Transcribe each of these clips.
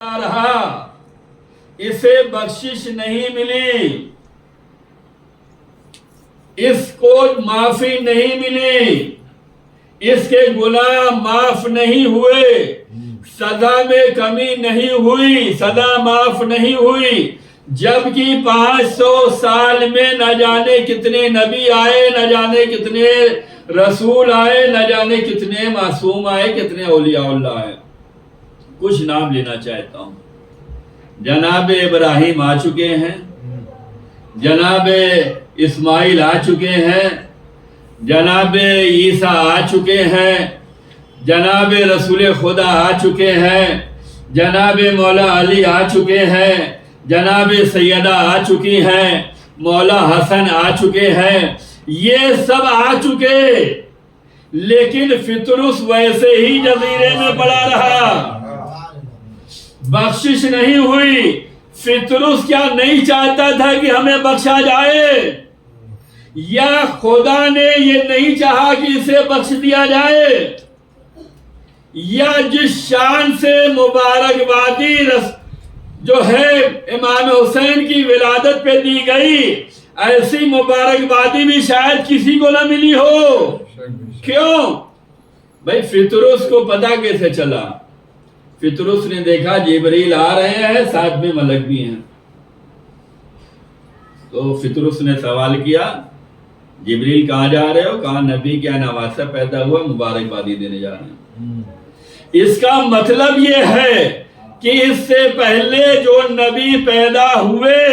رہا، اسے بخشش نہیں ملی، اس کو معافی نہیں ملی، اس کے گناہ معاف نہیں ہوئے، سزا میں کمی نہیں ہوئی، سزا معاف نہیں ہوئی، جبکہ 500 سال میں نہ جانے کتنے نبی آئے، نہ جانے کتنے رسول آئے، نہ جانے کتنے معصوم آئے، کتنے اولیاء اللہ آئے۔ کچھ نام لینا چاہتا ہوں۔ جناب ابراہیم آ چکے ہیں، جناب اسماعیل آ چکے ہیں، جناب عیسیٰ آ چکے ہیں، جناب رسول خدا آ چکے ہیں، جناب مولا علی آ چکے ہیں، جناب سیدہ آ چکی ہیں، مولا حسن آ چکے ہیں، یہ سب آ چکے، لیکن فطرس ویسے ہی جزیرے میں پڑا رہا، بخشش نہیں ہوئی۔ فطرس کیا نہیں چاہتا تھا کہ ہمیں بخشا جائے، یا خدا نے یہ نہیں چاہا کہ اسے بخش دیا جائے، یا جس شان سے مبارکبادی جو ہے امام حسین کی ولادت پہ دی گئی، ایسی مبارکبادی بھی شاید کسی کو نہ ملی ہو۔ کیوں؟ بھائی فطرس کو پتا کیسے چلا؟ فطرس نے دیکھا جبریل آ رہے ہیں، ساتھ میں ملک بھی ہیں، تو فطرس نے سوال کیا جبریل کہاں جا رہے ہو؟ کہا نبی کیا نواسہ پیدا ہوا، مبارکبادی دینے جا رہے ہیں۔ اس کا مطلب یہ ہے کہ اس سے پہلے جو نبی پیدا ہوئے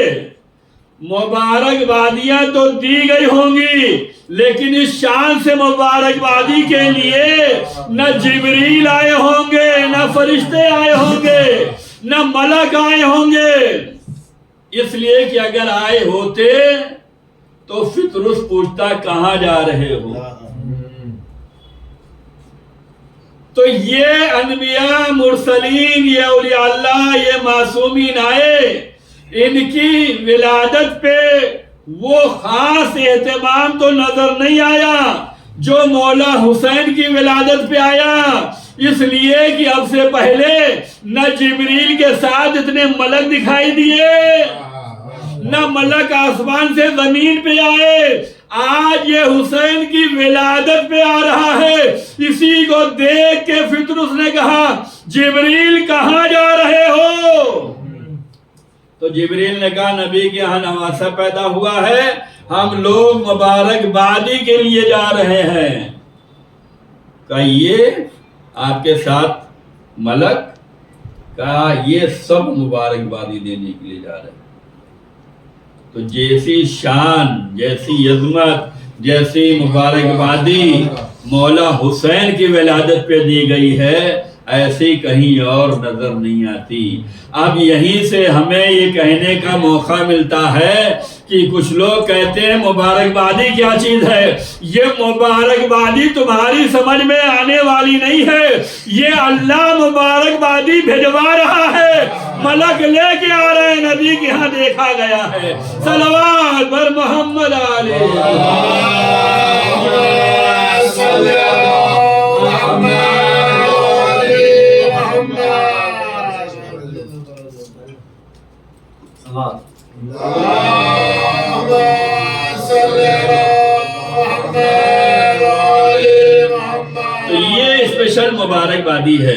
مبارکبادیاں تو دی گئی ہوں گی، لیکن اس شان سے مبارکبادی کے لیے نہ جبریل آئے ہوں گے، نہ فرشتے آئے ہوں گے، نہ ملک آئے ہوں گے، اس لیے کہ اگر آئے ہوتے تو فطرس پوچھتا کہاں جا رہے ہو۔ تو یہ انبیاء مرسلین، یہ اولیاء اللہ، یہ معصومین آئے، ان کی ولادت پہ وہ خاص اہتمام تو نظر نہیں آیا جو مولا حسین کی ولادت پہ آیا، اس لیے کہ اب سے پہلے نہ جبریل کے ساتھ اتنے ملک دکھائی دیے، نہ ملک آسمان سے زمین پہ آئے، آج یہ حسین کی ولادت پہ آ رہا ہے۔ اسی کو دیکھ کے فطرس نے کہا جبریل کہاں جا رہے ہو؟ تو جبریل نے کہا نبی کے یہاں نواسہ پیدا ہوا ہے، ہم لوگ مبارکبادی کے لیے جا رہے ہیں۔ کہا یہ آپ کے ساتھ ملک؟ کہا یہ سب مبارکبادی دینے کے لیے جا رہے ہیں۔ تو جیسی شان، جیسی عظمت، جیسی مبارکبادی مولا حسین کی ولادت پہ دی گئی ہے، ایسی کہیں اور نظر نہیں آتی۔ اب یہیں سے ہمیں یہ کہنے کا موقع ملتا ہے کہ کچھ لوگ کہتے ہیں مبارکبادی کیا چیز ہے؟ یہ مبارکبادی تمہاری سمجھ میں آنے والی نہیں ہے، یہ اللہ مبارکبادی بھجوا رہا ہے، ملک لے کے آ رہے ہیں، نبی کے ہاں دیکھا گیا ہے۔ صلوات بر محمد علیہ تو یہ اسپیشل مبارکبادی ہے،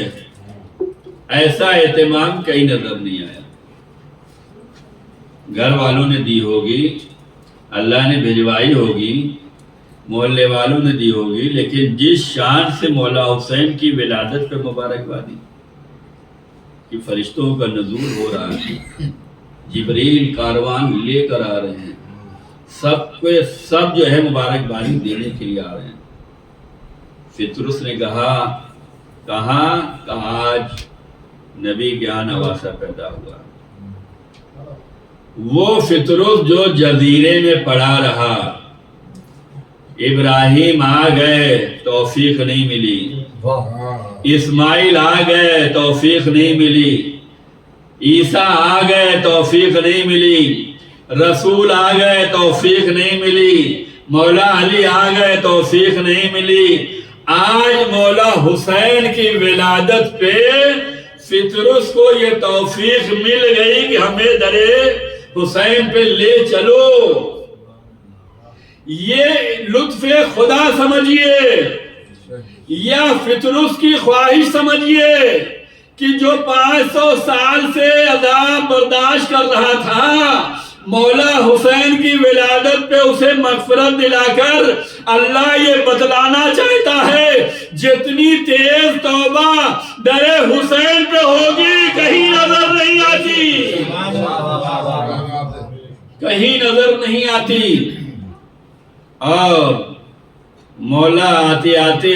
ایسا اہتمام کہیں نظر نہیں آیا۔ گھر والوں نے دی ہوگی، اللہ نے بھجوائی ہوگی، محلے والوں نے دی ہوگی، لیکن جس شان سے مولا حسین کی ولادت پہ مبارکبادی کہ فرشتوں کا نزول ہو رہا ہے، جبریل کاروان لے کر آ رہے ہیں، سب کو سب جو ہے مبارکبادی دینے کے لیے آ رہے ہیں۔ فطرس نے کہا کہاں؟ کہا آج نبی کے یہاں نواسہ پیدا ہوا۔ وہ فطرس جو جزیرے میں پڑا رہا، ابراہیم آ گئے توفیق نہیں ملی، اسماعیل آ گئے توفیق نہیں ملی، عیسیٰ آ گئے توفیق نہیں ملی، رسول آ گئے توفیق نہیں ملی، مولا علی آ گئے توفیق نہیں ملی۔ آج مولا حسین کی ولادت پہ فطرس کو یہ توفیق مل گئی کہ ہمیں درے حسین پہ لے چلو. یہ لطف خدا سمجھیے یا فطرس کی خواہش سمجھیے کہ جو 500 سال سے عذاب برداشت کر رہا تھا، مولا حسین کی ولادت پہ اسے مغفرت دلا کر اللہ یہ بتلانا چاہتا ہے جتنی تیز توبہ در حسین پہ ہوگی کہیں نظر نہیں آتی، کہیں نظر نہیں آتی. اور مولا آتے آتے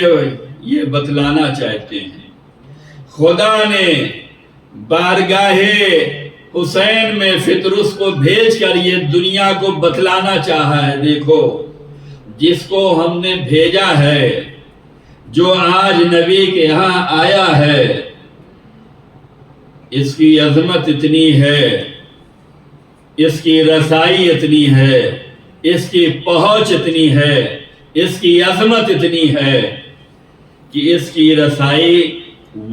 یہ بتلانا چاہتے ہیں، خدا نے بارگاہ حسین میں فطرس کو بھیج کر یہ دنیا کو بتلانا چاہا ہے. دیکھو جس کو ہم نے بھیجا ہے، جو آج نبی کے ہاں آیا ہے، اس کی عظمت اتنی ہے، اس کی رسائی اتنی ہے، اس کی پہنچ اتنی ہے، اس کی عظمت اتنی ہے کہ اس کی رسائی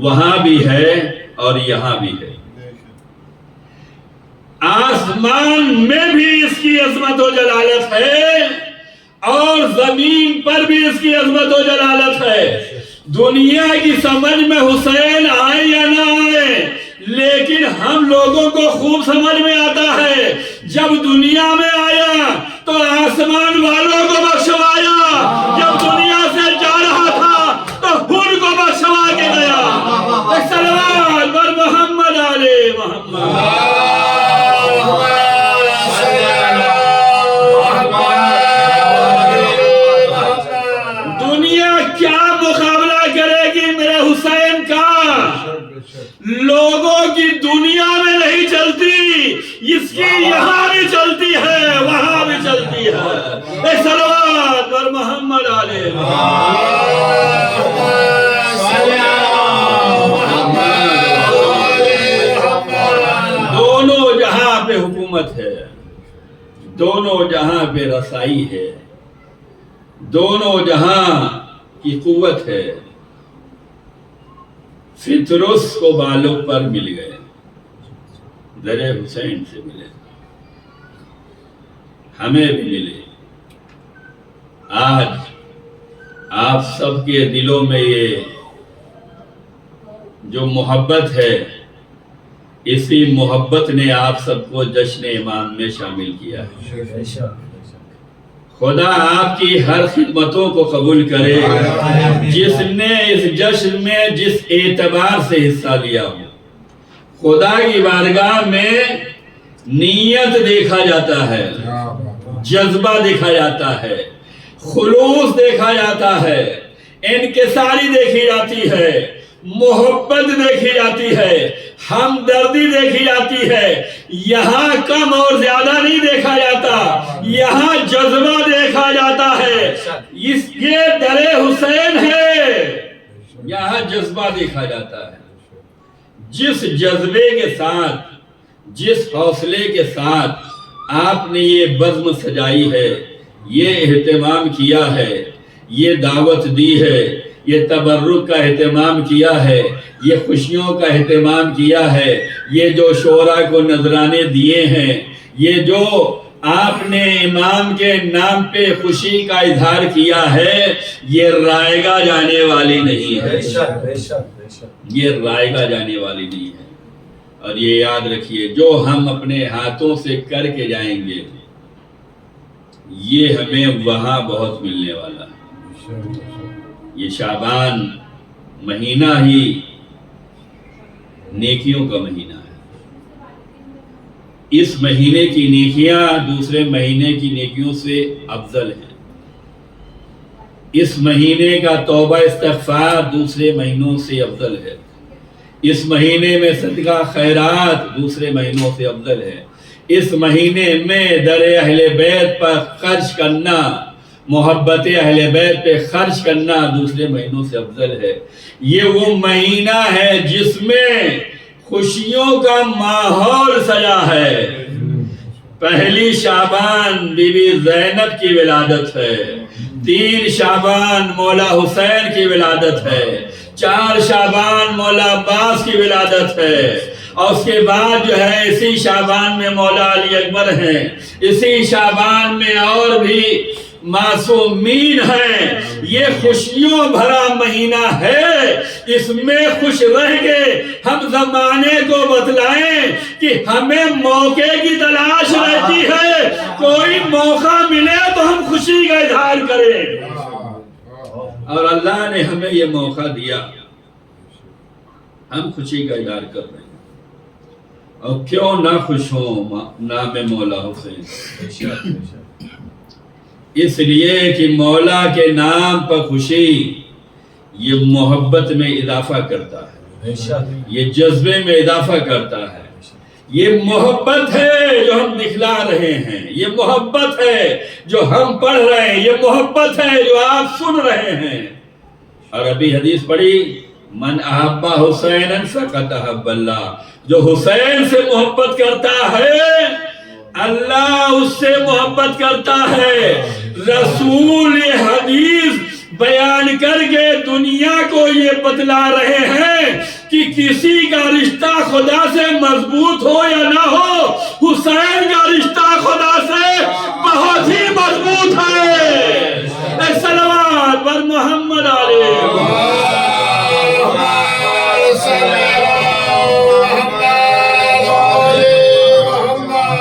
وہاں بھی ہے اور یہاں بھی ہے. آسمان میں بھی اس کی عظمت و جلالت ہے اور زمین پر بھی اس کی عظمت و جلالت ہے. دنیا کی سمجھ میں حسین آئے یا نہ آئے، لیکن ہم لوگوں کو خوب سمجھ میں آتا ہے جب دنیا میں آیا تو آسمان والوں کو بخشوایا، جب دنیا سے جا رہا تھا تو خود کو بخشوا کے گیا. صلوات بر محمد علیہ محمد. دنیا کیا مقابلہ کرے گی میرے حسین کا؟ لوگوں کی دنیا میں نہیں چلتی، اس کی یہاں بھی چلتی ہے، وہاں بھی چلتی ہے. صلوات بر محمد علیہ. دونوں جہاں پہ حکومت ہے، دونوں جہاں پہ رسائی ہے، دونوں جہاں کی قوت ہے. فطرس کو بالوں پر مل گئے، در حسین سے ملے، ہمیں بھی ملے. آج آپ سب کے دلوں میں یہ جو محبت ہے، اسی محبت نے آپ سب کو جشن امام میں شامل کیا ہے. خدا آپ کی ہر خدمتوں کو قبول کرے. جس نے اس جشن میں جس اعتبار سے حصہ لیا ہو، خدا کی بارگاہ میں نیت دیکھا جاتا ہے، جذبہ دیکھا جاتا ہے، خلوص دیکھا جاتا ہے، انکساری دیکھی جاتی ہے، محبت دیکھی جاتی ہے، ہمدردی دیکھی جاتی ہے. یہاں کم اور زیادہ نہیں دیکھا جاتا، یہاں جذبہ دیکھا جاتا ہے. یہ در حسین ہے، یہاں جذبہ دیکھا جاتا ہے. جس جذبے کے ساتھ، جس حوصلے کے ساتھ آپ نے یہ بزم سجائی ہے، یہ اہتمام کیا ہے، یہ دعوت دی ہے، یہ تبرک کا اہتمام کیا ہے، یہ خوشیوں کا اہتمام کیا ہے، یہ جو شعراء کو نذرانے دیے ہیں، یہ جو آپ نے امام کے نام پہ خوشی کا اظہار کیا ہے، یہ رائے گا جانے والی نہیں ہے، یہ رائے گا جانے والی نہیں ہے. اور یہ یاد رکھیے، جو ہم اپنے ہاتھوں سے کر کے جائیں گے، یہ ہمیں وہاں بہت ملنے والا ہے. یہ شعبان مہینہ ہی نیکیوں کا مہینہ ہے. اس مہینے کی نیکیاں دوسرے مہینے کی نیکیوں سے افضل ہیں. اس مہینے کا توبہ استغفار دوسرے مہینوں سے افضل ہے. اس مہینے میں صدقہ خیرات دوسرے مہینوں سے افضل ہے. اس مہینے میں در اہل بیت پر خرچ کرنا، محبت اہل بیت پہ خرچ کرنا دوسرے مہینوں سے افضل ہے. یہ وہ مہینہ ہے جس میں خوشیوں کا ماحول سجا ہے. پہلی شعبان بی بی زینب کی ولادت ہے، 3 شعبان مولا حسین کی ولادت ہے، 4 شعبان مولا عباس کی ولادت ہے، اور اس کے بعد جو ہے اسی شعبان میں مولا علی اکبر ہیں، اسی شعبان میں اور بھی معصومین ہیں۔ یہ خوشیوں بھرا مہینہ ہے، اس میں خوش رہ کے ہم زمانے کو بتلائیں کہ ہمیں موقع کی تلاش رہتی ہے، کوئی موقع ملے تو ہم خوشی کا اظہار کریں، اور اللہ نے ہمیں یہ موقع دیا، ہم خوشی کا اظہار کر رہے ہیں۔ اور کیوں نہ خوش ہوں نام مولا حسین، اس لیے کہ مولا کے نام پر خوشی یہ محبت میں اضافہ کرتا ہے، یہ جذبے میں اضافہ کرتا ہے، یہ محبت ہے جو ہم دکھلا رہے ہیں، یہ محبت ہے جو ہم پڑھ رہے ہیں، یہ محبت ہے جو آپ سن رہے ہیں۔ اور ابھی حدیث پڑھی، من احب حسینا فقد احب اللہ، جو حسین سے محبت کرتا ہے اللہ اس سے محبت کرتا ہے۔ رسول یہ حدیث بیان کر کے دنیا کو یہ بتلا رہے ہیں کہ کسی کا رشتہ خدا سے مضبوط ہو یا نہ ہو، حسین کا رشتہ خدا سے بہت ہی مضبوط ہے۔ صلوات بر محمد علیہ،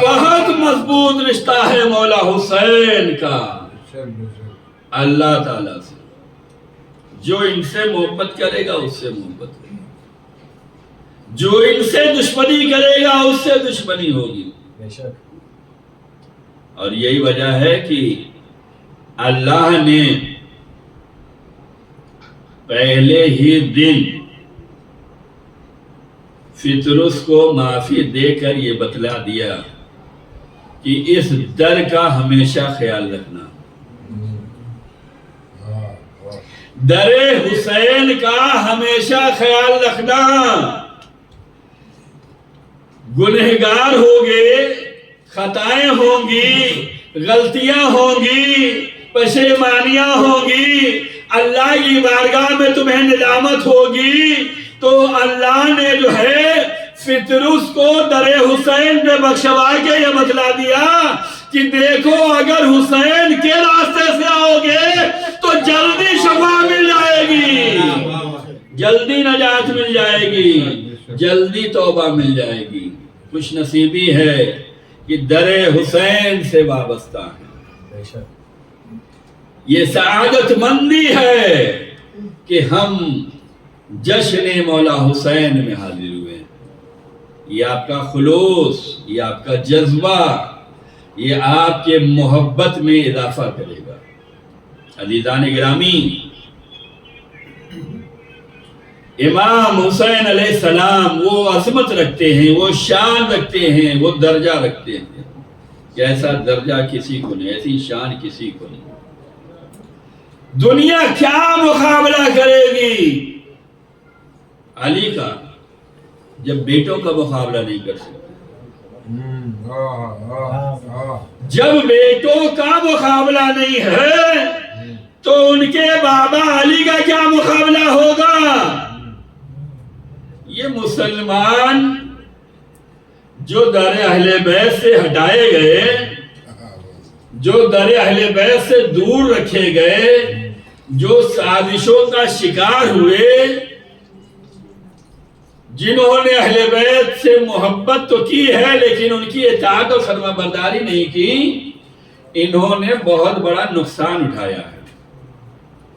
بہت مضبوط رشتہ ہے مولا حسین کا اللہ تعالیٰ سے۔ جو ان سے محبت کرے گا اس سے محبت ہوگی، جو ان سے دشمنی کرے گا اس سے دشمنی ہوگی۔ اور یہی وجہ ہے کہ اللہ نے پہلے ہی دن فطرس کو معافی دے کر یہ بتلا دیا کہ اس در کا ہمیشہ خیال رکھنا، در حسین کا ہمیشہ خیال رکھنا۔ گنہگار ہوگے، خطائیں ہوں گی، غلطیاں ہوں گی، پشیمانیاں ہوں گی، اللہ کی بارگاہ میں تمہیں ندامت ہوگی، تو اللہ نے جو ہے فطرس کو در حسین پہ بخشوا کے یہ بتلا دیا کہ دیکھو اگر حسین کے راستے سے آؤ گے تو جلدی شفا مل جائے گی، جلدی نجات مل جائے گی، جلدی توبہ مل جائے گی۔ خوش نصیبی ہے کہ در حسین سے وابستہ ہے، یہ سعادت مندی ہے کہ ہم جشن مولا حسین میں حاضر ہوئے۔ یہ آپ کا خلوص، یہ آپ کا جذبہ، یہ آپ کے محبت میں اضافہ کرے گا۔ عزیزان گرامی، امام حسین علیہ السلام وہ عظمت رکھتے ہیں، وہ شان رکھتے ہیں، وہ درجہ رکھتے ہیں کہ ایسا درجہ کسی کو نہیں، ایسی شان کسی کو نہیں۔ دنیا کیا مقابلہ کرے گی علی کا جب بیٹوں کا مقابلہ نہیں کر سکتے؟ جب بیٹوں کا مقابلہ نہیں ہے تو ان کے بابا علی کا کیا مقابلہ ہوگا؟ یہ مسلمان جو در اہل بیت سے ہٹائے گئے، جو در اہل بیت سے دور رکھے گئے، جو سازشوں کا شکار ہوئے، جنہوں نے اہل بیت سے محبت تو کی ہے لیکن ان کی اطاعت و فرما برداری نہیں کی، انہوں نے بہت بڑا نقصان اٹھایا ہے،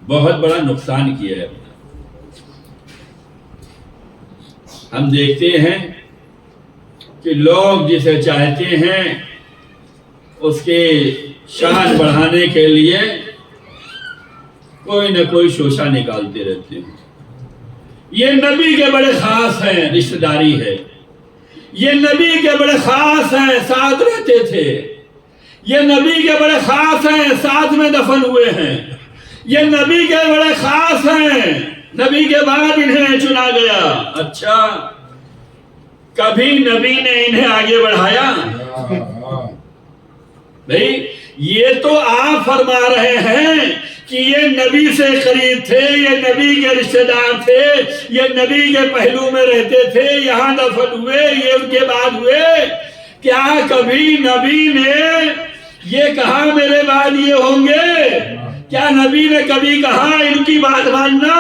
بہت بڑا نقصان کیا ہے۔ ہم دیکھتے ہیں کہ لوگ جسے چاہتے ہیں اس کے شان بڑھانے کے لیے کوئی نہ کوئی شوشہ نکالتے رہتے ہیں۔ یہ نبی کے بڑے خاص ہیں، رشتہ داری ہے، یہ نبی کے بڑے خاص ہیں، ساتھ رہتے تھے، یہ نبی کے بڑے خاص ہیں، ساتھ میں دفن ہوئے ہیں، یہ نبی کے بڑے خاص ہیں، نبی کے بعد انہیں چنا گیا۔ اچھا، کبھی نبی نے انہیں آگے بڑھایا؟ بھئی یہ تو آپ فرما رہے ہیں کہ یہ نبی سے قریب تھے، یہ نبی کے رشتہ دار تھے، یہ نبی کے پہلو میں رہتے تھے، یہاں دفن ہوئے، یہ ان کے بعد ہوئے، کیا کبھی نبی نے یہ کہا میرے بعد یہ ہوں گے؟ کیا نبی نے کبھی کہا ان کی بات ماننا؟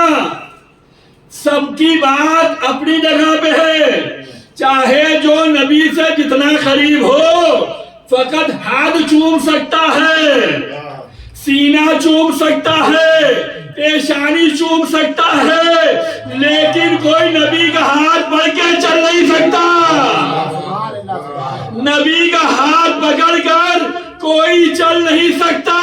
سب کی بات اپنی جگہ پہ ہے، چاہے جو نبی سے جتنا قریب ہو فقط ہاتھ چوم سکتا ہے، سینہ چوم سکتا ہے، پیشانی چوم سکتا ہے، لیکن کوئی نبی کا ہاتھ پکڑ کے چل نہیں سکتا۔ نبی کا ہاتھ پکڑ کر کوئی چل نہیں سکتا،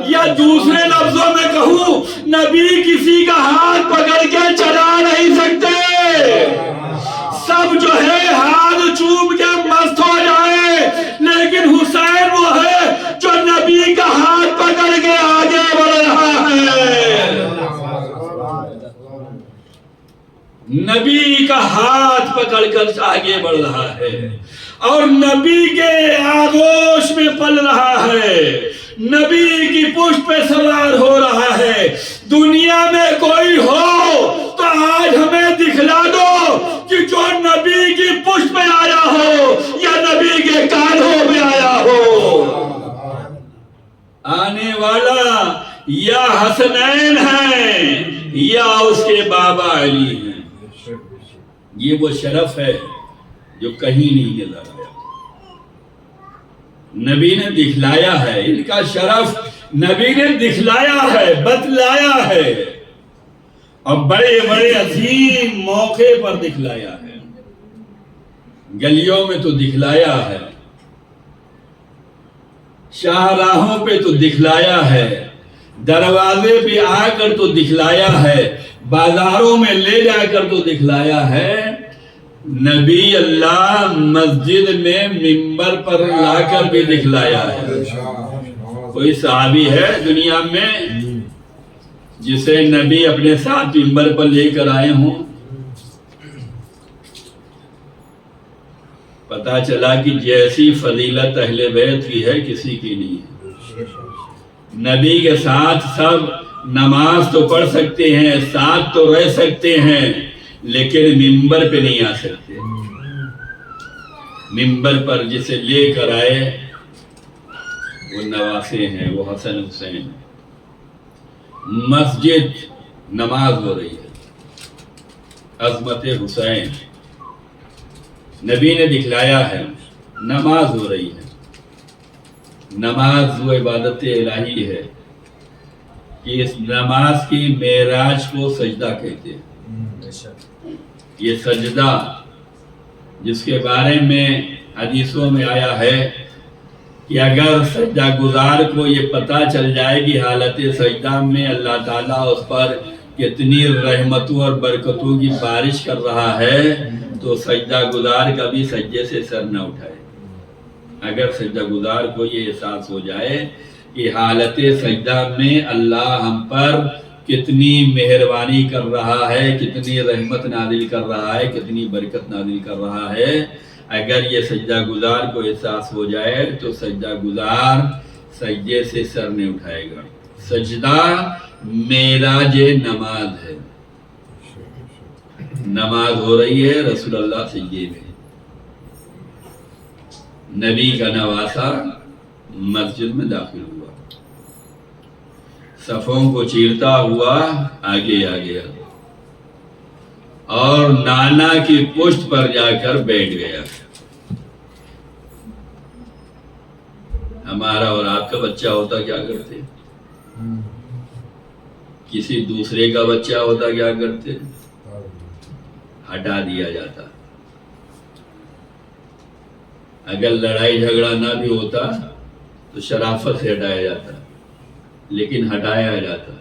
یا دوسرے لفظوں میں کہوں نبی کسی کا ہاتھ پکڑ کے چلا نہیں سکتے۔ سب جو ہے ہاتھ چوم کے مست ہو جائے، لیکن حسین وہ ہے جو نبی کا ہاتھ پکڑ کے آگے بڑھ رہا ہے۔ نبی کا ہاتھ پکڑ کر آگے بڑھ رہا ہے اور نبی کے آغوش میں پل رہا ہے، نبی کی پشت پہ سوار ہو رہا ہے۔ دنیا میں کوئی ہو تو آج ہمیں دکھلا دو کہ جو نبی کی پشت پہ آیا ہو یا نبی کے کانوں میں آیا ہو۔ آنے والا یا حسنین ہے یا اس کے بابا علی ہیں۔ یہ وہ شرف ہے جو کہیں نہیں نظر آیا، نبی نے دکھلایا ہے، ان کا شرف نبی نے دکھلایا ہے، بتلایا ہے، اور بڑے بڑے عظیم موقع پر دکھلایا ہے۔ گلیوں میں تو دکھلایا ہے، شاہراہوں پہ تو دکھلایا ہے، دروازے پہ آ کر تو دکھلایا ہے، بازاروں میں لے جا کر تو دکھلایا ہے۔ نبی اللہ مسجد میں منبر پر لا کر بھی دکھلایا ہے۔ کوئی صحابی ہے دنیا میں جسے نبی اپنے ساتھ منبر پر لے کر آئے ہوں؟ پتا چلا کہ جیسی فضیلت اہل بیت کی ہے کسی کی نہیں ہے۔ نبی کے ساتھ سب نماز تو پڑھ سکتے ہیں، ساتھ تو رہ سکتے ہیں، لیکن منبر پہ نہیں آ سکتے۔ منبر پر جسے لے کر آئے وہ نواسے ہیں، وہ حسن حسین ہیں۔ مسجد نماز ہو رہی ہے، عظمت حسین نبی نے دکھلایا ہے، نماز ہو رہی ہے۔ نماز وہ عبادت الہی ہے کہ اس نماز کی معراج کو سجدہ کہتے ہیں۔ یہ سجدہ جس کے بارے میں حدیثوں میں آیا ہے کہ اگر سجدہ گزار کو یہ پتہ چل جائے کہ حالت سجدہ میں اللہ تعالیٰ اس پر کتنی رحمتوں اور برکتوں کی بارش کر رہا ہے تو سجدہ گزار کبھی سجدے سے سر نہ اٹھائے۔ اگر سجدہ گزار کو یہ احساس ہو جائے کہ حالت سجدہ میں اللہ ہم پر کتنی مہربانی کر رہا ہے، کتنی رحمت نازل کر رہا ہے، کتنی برکت نازل کر رہا ہے، اگر یہ سجدہ گزار کو احساس ہو جائے تو سجدہ گزار سجدے سے سر نہیں اٹھائے گا۔ سجدہ معراج نماز ہے، نماز ہو رہی ہے، رسول اللہ سجدے میں، نبی کا نواسا مسجد میں داخل ہوا، صفوں کو چیرتا ہوا آگے آ گیا اور نانا کی پشت پر جا کر بیٹھ گیا۔ ہمارا اور آپ کا بچہ ہوتا کیا کرتے؟ کسی دوسرے کا بچہ ہوتا کیا کرتے؟ ہٹا دیا جاتا۔ اگر لڑائی جھگڑا نہ بھی ہوتا تو شرافت سے ہٹایا جاتا، لیکن ہٹایا جاتا۔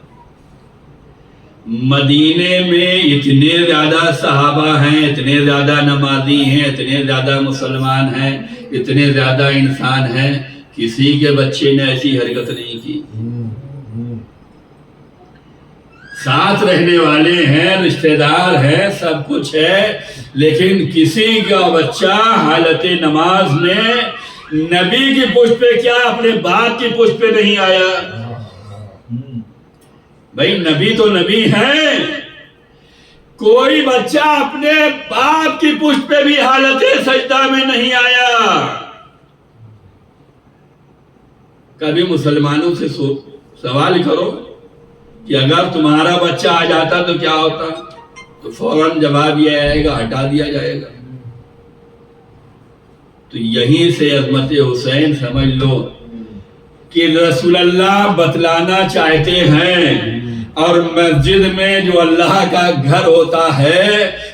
مدینے میں اتنے زیادہ صحابہ ہیں، اتنے زیادہ نمازی ہیں، اتنے زیادہ مسلمان ہیں، اتنے زیادہ انسان ہیں، کسی کے بچے نے ایسی حرکت نہیں کی۔ ساتھ رہنے والے ہیں، رشتہ دار ہیں، سب کچھ ہے، لیکن کسی کا بچہ حالت نماز میں نبی کی پشت پہ کیا اپنے باپ کی پشت پہ نہیں آیا۔ بھائی نبی تو نبی ہیں، کوئی بچہ اپنے باپ کی پشت پہ بھی حالت سجدہ میں نہیں آیا۔ کبھی مسلمانوں سے سوال کرو کہ اگر تمہارا بچہ آ جاتا تو کیا ہوتا، تو فوراً جواب یہ آئے گا ہٹا دیا جائے گا۔ تو یہیں سے عظمت حسین سمجھ لو کہ رسول اللہ بتلانا چاہتے ہیں، اور مسجد میں جو اللہ کا گھر ہوتا ہے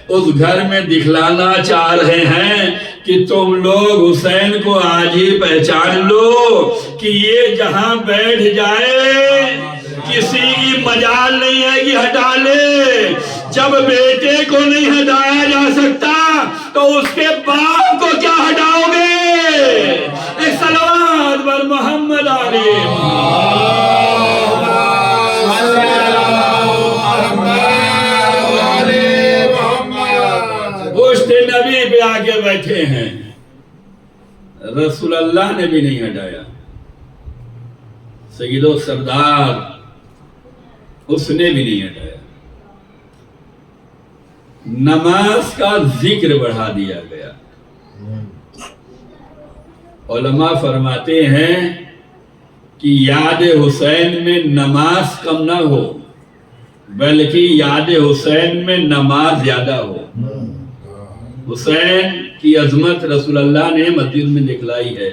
اس گھر میں دکھلانا چاہ رہے ہیں کہ تم لوگ حسین کو آج ہی پہچان لو کہ یہ جہاں بیٹھ جائے کسی کی مجال نہیں ہے کہ ہٹا لے۔ جب بیٹے کو نہیں ہٹایا جا سکتا تو اس کے باپ کو کیا ہٹاؤ گے؟ ایک صلوات بر محمد علیہ۔ نبی پہ آگے بیٹھے ہیں، رسول اللہ نے بھی نہیں ہٹایا، سید و سردار اس نے بھی نہیں ہٹایا۔ نماز کا ذکر بڑھا دیا گیا۔ علماء فرماتے ہیں کہ یاد حسین میں نماز کم نہ ہو بلکہ یاد حسین میں نماز زیادہ ہو۔ حسین کی عظمت رسول اللہ نے مسجد میں دکھلائی ہے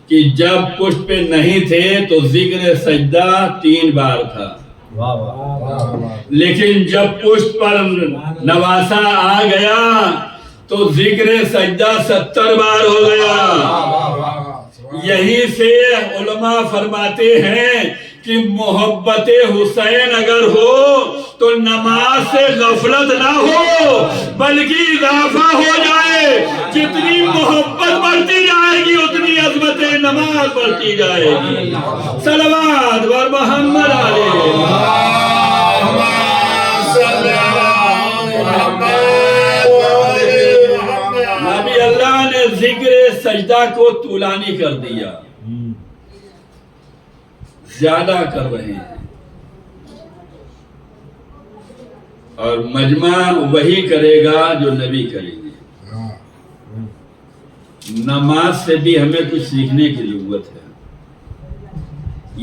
کہ جب پشت پہ نہیں تھے تو ذکر سجدہ 3 بار تھا، لیکن جب پشت پر نواسا آ گیا تو ذکر سجدہ 70 بار ہو گیا۔ یہیں سے علماء فرماتے ہیں کہ محبت حسین اگر ہو تو نماز سے غفلت نہ ہو بلکہ اضافہ ہو جائے۔ جتنی محبت بڑھتی جائے گی اتنی عظمت نماز بڑھتی جائے گی۔ صلوات بر محمد علیہ۔ نبی اللہ نے ذکر سجدہ کو طولانی کر دیا، زیادہ کر رہے ہیں، اور مجمع وہی کرے گا جو نبی کریں گے۔ نماز سے بھی ہمیں کچھ سیکھنے کی ضرورت ہے۔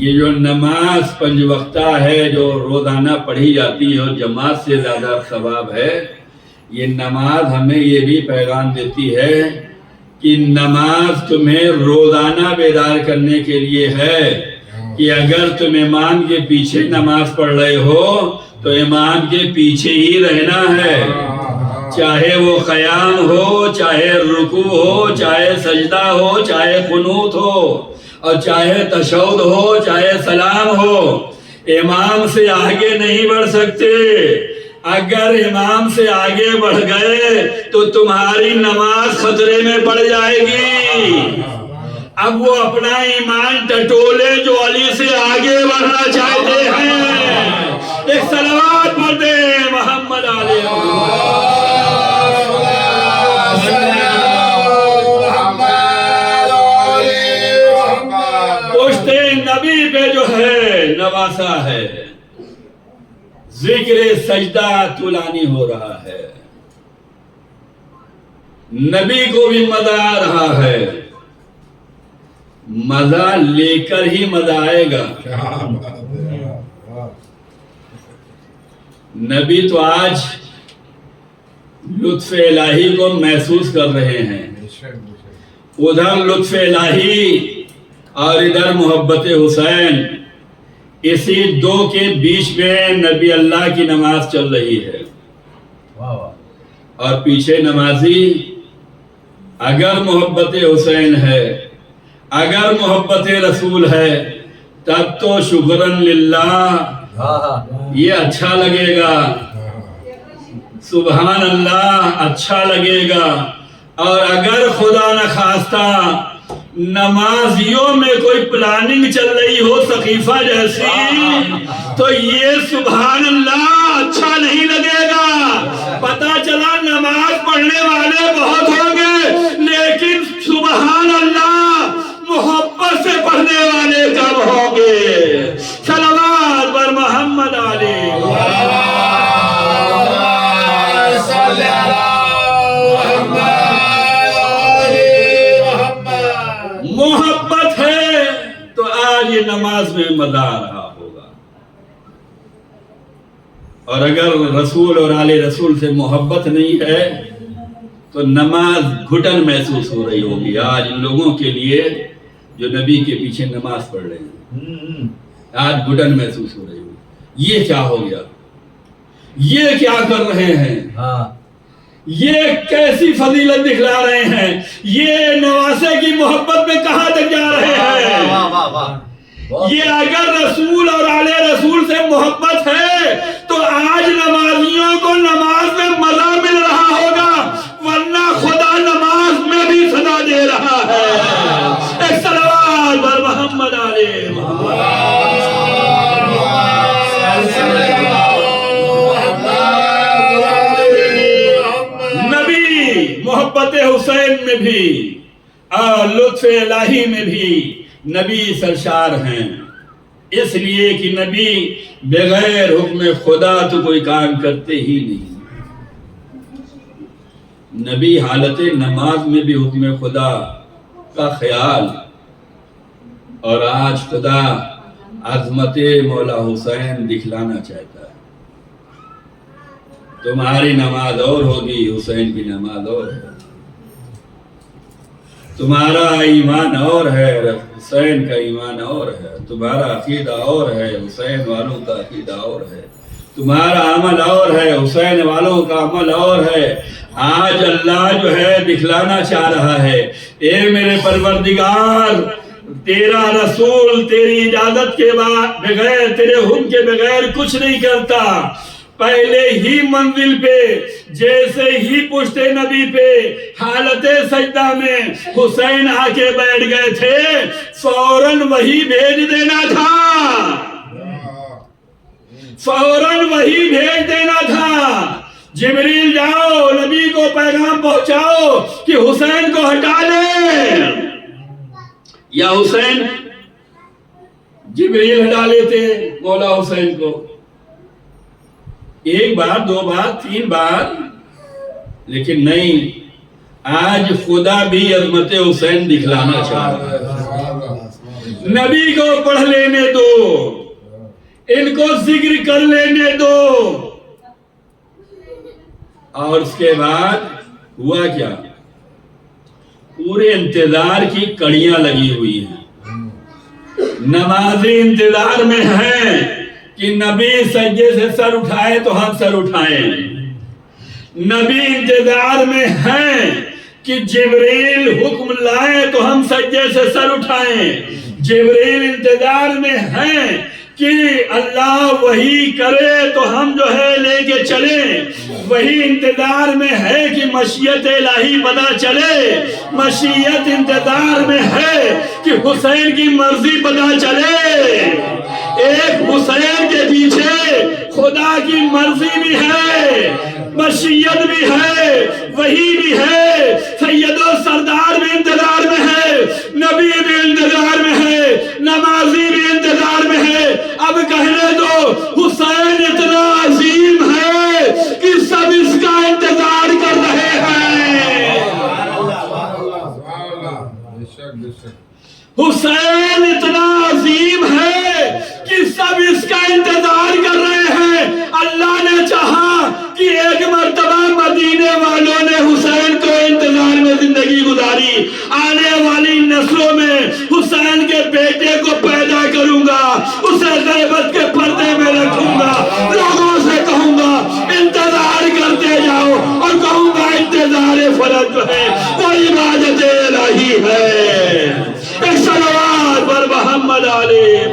یہ جو نماز 5 وقتہ ہے جو روزانہ پڑھی جاتی ہے اور جماعت سے زیادہ ثواب ہے، یہ نماز ہمیں یہ بھی پیغام دیتی ہے کہ نماز تمہیں روزانہ بیدار کرنے کے لیے ہے کہ اگر تم امام کے پیچھے نماز پڑھ رہے ہو تو امام کے پیچھے ہی رہنا ہے، چاہے وہ قیام ہو، چاہے رکوع ہو، چاہے سجدہ ہو، چاہے قنوت ہو، اور چاہے تشہد ہو، چاہے سلام ہو۔ امام سے آگے نہیں بڑھ سکتے۔ اگر امام سے آگے بڑھ گئے تو تمہاری نماز خطرے میں پڑ جائے گی۔ اب وہ اپنا ایمان ٹٹولے جو علی سے آگے بڑھنا چاہتے ہیں، ایک صلوات پڑھ دے محمد علیہ۔ پشت نبی پہ جو ہے نواسا ہے، ذکر سجدہ طولانی ہو رہا ہے، نبی کو بھی مزہ آ رہا ہے، مزہ لے کر ہی مزہ آئے گا۔ نبی تو آج لطف الہی کو محسوس کر رہے ہیں، ادھر لطف الہی اور ادھر محبت حسین، اسی دو کے بیچ میں نبی اللہ کی نماز چل رہی ہے، اور پیچھے نمازی اگر محبت حسین ہے، اگر محبت رسول ہے، تب تو شکرن للہ یہ اچھا لگے گا، سبحان اللہ اچھا لگے گا۔ اور اگر خدا نخواستہ نمازیوں میں کوئی پلاننگ چل رہی ہو سقیفہ جیسی، تو یہ سبحان اللہ اچھا نہیں لگے گا۔ پتہ چلا نماز پڑھنے والے بہت ہوں گے لیکن سبحان اللہ محبت سے پڑھنے والے کم ہوں گے۔ صلوات بر محمد علیہ۔ آج یہ نماز میں مزہ آ رہا ہوگا. اور اگر رسول اور آل رسول سے محبت نہیں ہے تو نماز گھٹن محسوس ہو رہی ہوگی آج ان لوگوں کے لیے جو نبی کے پیچھے نماز پڑھ رہے ہیں. آج گھٹن محسوس ہو رہی ہوگی. یہ کیا ہو گیا؟ یہ کیا کر رہے ہیں؟ یہ کیسی فضیلت دکھلا رہے ہیں؟ یہ نواسے کی محبت میں کہاں تک جا رہے ہیں؟ یہ اگر رسول اور آل رسول سے محبت ہے تو آج نمازیوں کو نماز میں مزہ مل رہا ہوگا، ورنہ خدا نماز میں بھی صدا دے رہا ہے. ایک صلوات بر محمد علیہ نبی. محبت حسین میں بھی اور لطف الہی میں بھی نبی سرشار ہیں، اس لیے کہ نبی بغیر حکم خدا تو کوئی کام کرتے ہی نہیں. نبی حالت نماز میں بھی حکم خدا کا خیال. اور آج خدا عظمت مولا حسین دکھلانا چاہتا ہے. تمہاری نماز اور ہوگی، حسین کی نماز اور ہے. تمہارا ایمان اور ہے، حسین کا ایمان اور ہے. تمہارا عقیدہ اور ہے، حسین والوں کا عقیدہ اور ہے. تمہارا عمل اور ہے، حسین والوں کا عمل اور ہے. آج اللہ جو ہے دکھلانا چاہ رہا ہے، اے میرے پروردگار، تیرا رسول تیری اجازت کے بغیر، تیرے حکم کے بغیر کچھ نہیں کرتا. پہلے ہی منزل پہ جیسے ہی پشت نبی پہ حالت سجدہ میں حسین آ کے بیٹھ گئے تھے، فوراً وہی بھیج دینا تھا، فوراً وہی بھیج دینا تھا. جبریل جاؤ نبی کو پیغام پہنچاؤ کہ حسین کو ہٹا لے. یا حسین جبریل ہٹا لیتے مولا حسین کو، ایک بار، دو بار، تین بار، لیکن نہیں. آج خدا بھی عظمت حسین دکھلانا چاہ رہا ہے. نبی کو پڑھ لینے دو، ان کو ذکر کر لینے دو. اور اس کے بعد ہوا کیا؟ پورے انتظار کی کڑیاں لگی ہوئی ہیں. نمازی انتظار میں ہیں کہ نبی سجدے سے سر اٹھائے تو ہم سر اٹھائیں. نبی انتظار میں ہیں کہ جبریل حکم لائے تو ہم سجدے سے سر اٹھائیں. جبریل انتظار میں ہیں کہ اللہ وحی کرے تو ہم جو ہے لے کے چلیں. وہی انتظار میں ہے کہ مشیت الہی پتہ چلے. مشیت انتظار میں ہے کہ حسین کی مرضی پتہ چلے. ایک حسین کے پیچھے خدا کی مرضی بھی ہے، مشیت بھی ہے، وحی بھی ہے. سید و سردار بھی انتظار میں ہے، نبی بھی انتظار میں ہے، نمازی بھی انتظار میں ہے. اب کہنے دو حسین اتنا عظیم ہے کہ سب اس کا انتظار کر رہے ہیں. حسین اتنا عظیم ہے کہ سب اس کا انتظار کر رہے ہیں. اللہ نے چاہا کہ ایک مرتبہ مدینے والوں نے حسین کو انتظار میں زندگی گزاری. آنے والی نسلوں میں حسین کے بیٹے کو پیدا کروں گا، اسے غیبت کے پردے میں رکھوں گا، لوگوں سے کہوں گا انتظار کرتے جاؤ، اور کہوں گا انتظار فرض جو ہے وہ عبادت الہی ہے. ایک صلوات بر محمد علیہ.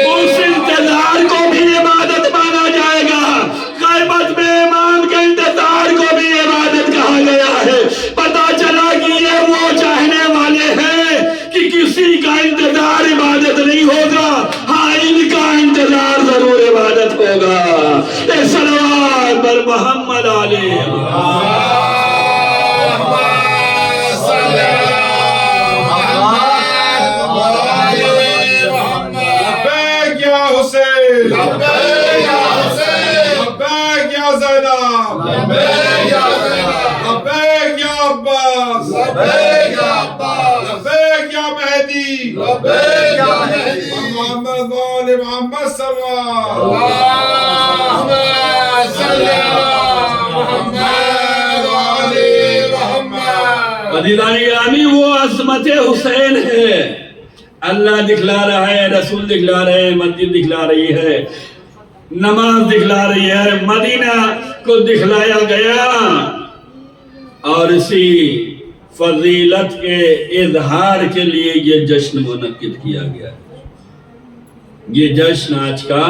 اس انتظار کو بھی عبادت مانا جائے گا. غیبت میں امام کے انتظار کو بھی عبادت کہا گیا ہے. پتا چلا کہ یہ وہ چاہنے والے ہیں کہ کسی کا انتظار عبادت نہیں ہوگا، ہاں ان کا انتظار ضرور عبادت ہوگا. ایک صلوات بر محمد علیہ. لبیک یا حسین، لبیک یا حسین، لبیک یا زینب، لبیک یا زینب. مهدي لبيك يا مهدي محمد وآل محمد صلى اللهم صل على محمد وآل محمد عزیزان گرامی، وہ عظمت حسین ہے۔ اللہ دکھلا رہا ہے، رسول دکھلا رہے ہیں، مسجد دکھلا رہی ہے، نماز دکھلا رہی ہے، مدینہ کو دکھلایا گیا، اور اسی فضیلت کے اظہار کے لیے یہ جشن منعقد کیا گیا ہے۔ یہ جشن آج کا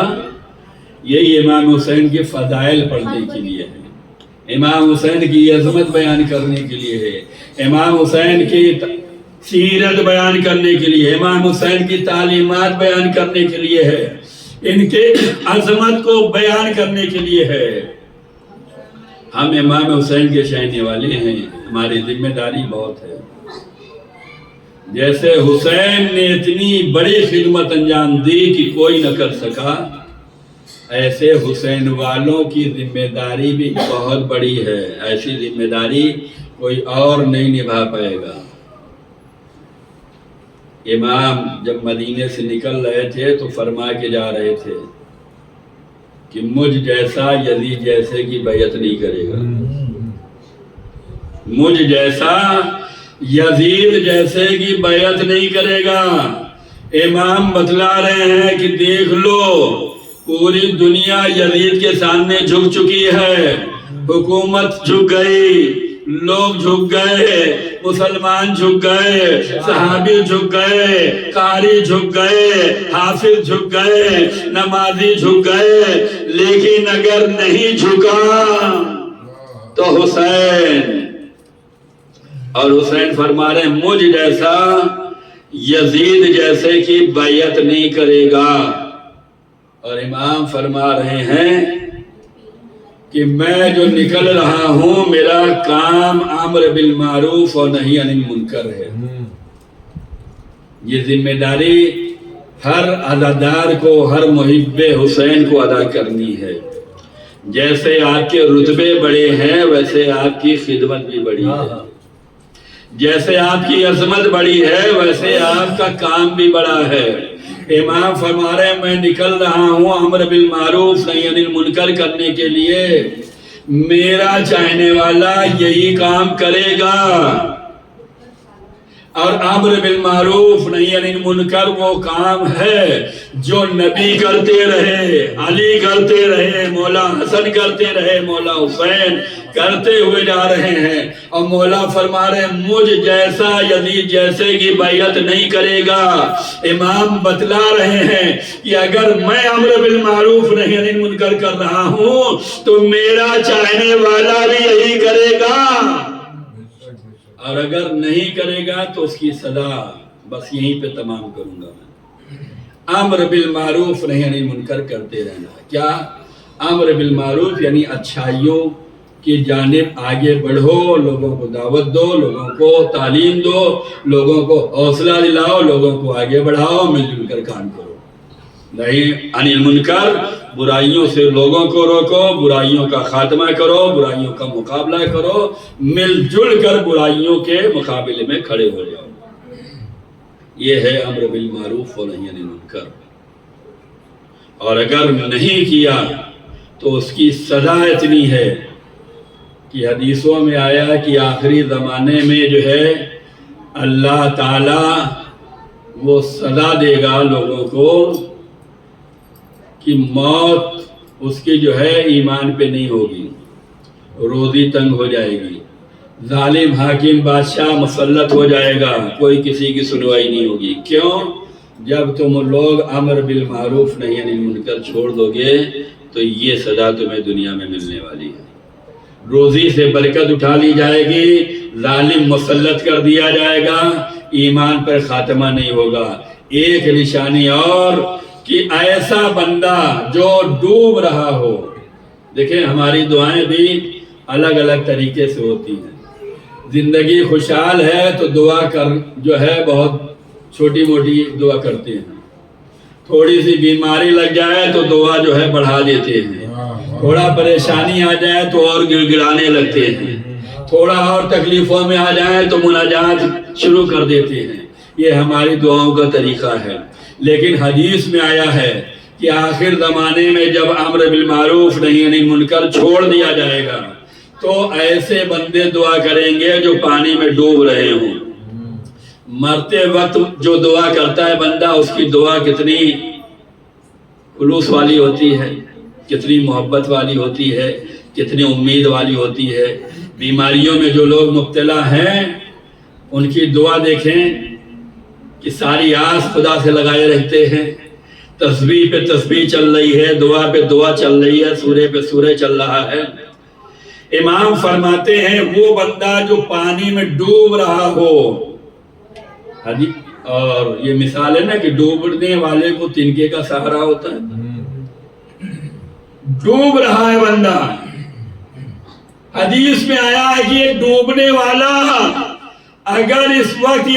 یہی امام حسین کے فضائل پڑھنے کے لیے ہے، امام حسین کی عظمت بیان کرنے کے لیے ہے، امام حسین کی سیرت بیان کرنے کے لیے، امام حسین کی تعلیمات بیان کرنے کے لیے ہے، ان کے عظمت کو بیان کرنے کے لیے ہے۔ ہم امام حسین کے چاہنے والے ہیں، ہماری ذمہ داری بہت ہے۔ جیسے حسین نے اتنی بڑی خدمت انجام دی کہ کوئی نہ کر سکا، ایسے حسین والوں کی ذمہ داری بھی بہت بڑی ہے، ایسی ذمہ داری کوئی اور نہیں نبھا پائے گا۔ امام جب مدینے سے نکل رہے تھے تو فرما کے جا رہے تھے کہ مجھ جیسا یزید جیسے کی بیعت نہیں کرے گا، مجھ جیسا یزید جیسے کی بیعت نہیں کرے گا۔ امام بتلا رہے ہیں کہ دیکھ لو، پوری دنیا یزید کے سامنے جھک چکی ہے، حکومت جھک گئی، لوگ جھک گئے، مسلمان جھک گئے، صحابی جھک گئے، قاری جھک گئے، حافظ جھک گئے، نمازی جھک گئے، لیکن اگر نہیں جھکا تو حسین، اور حسین فرما رہے ہیں مجھ جیسا یزید جیسے کی بیعت نہیں کرے گا۔ اور امام فرما رہے ہیں کہ میں جو نکل رہا ہوں میرا کام امر بالمعروف اور نہی عن المنکر ہے۔ یہ ذمہ داری ہر عزادار کو، ہر محب حسین کو ادا کرنی ہے۔ جیسے آپ کے رتبے بڑے ہیں ویسے آپ کی خدمت بھی بڑی ہے، جیسے آپ کی عظمت بڑی ہے ویسے آپ کا کام بھی بڑا ہے۔ امام فرما رہے ہیں میں نکل رہا ہوں امر بالمعروف نہی عن المنکر کرنے کے لیے، میرا چاہنے والا یہی کام کرے گا، اور امر بالمعروف نہی عن المنکر وہ کام ہے جو نبی کرتے رہے، علی کرتے رہے، مولا حسن کرتے رہے، مولا حسین کرتے ہوئے جا رہے ہیں، اور مولا فرما رہے ہیں مجھ جیسا یزید جیسے کی بیعت نہیں کرے گا۔ امام بتلا رہے ہیں کہ اگر میں امر بالمعروف نہی عن المنکر کر رہا ہوں تو میرا چاہنے والا بھی یہی کرے گا، اور اگر نہیں کرے گا تو اس کی سزا بس یہیں پہ تمام کروں گا میں۔ امر بالمعروف نہی عن المنکر کرتے رہنا۔ کیا امر بالمعروف یعنی اچھائیوں کی جانب آگے بڑھو، لوگوں کو دعوت دو، لوگوں کو تعلیم دو، لوگوں کو حوصلہ دلاؤ، لوگوں کو آگے بڑھاؤ، مل جل کر کام کرو۔ نہی عن المنکر برائیوں سے لوگوں کو روکو، برائیوں کا خاتمہ کرو، برائیوں کا مقابلہ کرو، مل جل کر برائیوں کے مقابلے میں کھڑے ہو جاؤ۔ یہ ہے امر بالمعروف و نہی عن المنکر۔ اور اگر نہیں کیا تو اس کی سزا اتنی ہے کہ حدیثوں میں آیا کہ آخری زمانے میں جو ہے اللہ تعالیٰ وہ سزا دے گا لوگوں کو کہ موت اس کی جو ہے ایمان پہ نہیں ہوگی، روزی تنگ ہو جائے گی، ظالم حاکم بادشاہ مسلط ہو جائے گا، کوئی کسی کی سنوائی نہیں ہوگی۔ کیوں؟ جب تم لوگ امر بالمعروف نہی عن المنکر چھوڑ دو گے تو یہ سزا تمہیں دنیا میں ملنے والی ہے۔ روزی سے برکت اٹھا لی جائے گی، ظالم مسلط کر دیا جائے گا، ایمان پر خاتمہ نہیں ہوگا۔ ایک نشانی اور کہ ایسا بندہ جو ڈوب رہا ہو، دیکھیں ہماری دعائیں بھی الگ الگ طریقے سے ہوتی ہیں۔ زندگی خوشحال ہے تو دعا کر جو ہے بہت چھوٹی موٹی دعا کرتے ہیں، تھوڑی سی بیماری لگ جائے تو دعا جو ہے بڑھا دیتے ہیں، تھوڑا پریشانی آ جائے تو اور گڑ گڑانے لگتے ہیں، تھوڑا اور تکلیفوں میں آ جائے تو مناجات شروع کر دیتے ہیں۔ یہ ہماری دعاؤں کا طریقہ ہے. لیکن حدیث میں آیا ہے کہ آخر زمانے میں جب امر بالمعروف نہیں منکر چھوڑ دیا جائے گا تو ایسے بندے دعا کریں گے جو پانی میں ڈوب رہے ہوں. مرتے وقت جو دعا کرتا ہے بندہ، اس کی دعا کتنی خلوص والی ہوتی ہے، کتنی محبت والی ہوتی ہے، کتنی امید والی ہوتی ہے. بیماریوں میں جو لوگ مبتلا ہیں ان کی دعا دیکھیں کہ ساری آس خدا سے لگائے رہتے ہیں. تسبیح پہ تسبیح چل رہی ہے، دعا پہ دعا چل رہی ہے، سورے پہ سورے چل رہا ہے. امام فرماتے ہیں وہ بندہ جو پانی میں ڈوب رہا ہو، اور یہ مثال ہے نا کہ ڈوبنے والے کو تنکے کا سہارا ہوتا ہے. ڈوب رہا ہے بندہ، حدیث میں آیا ہے کہ یہ ڈوبنے والا اگر اس وقت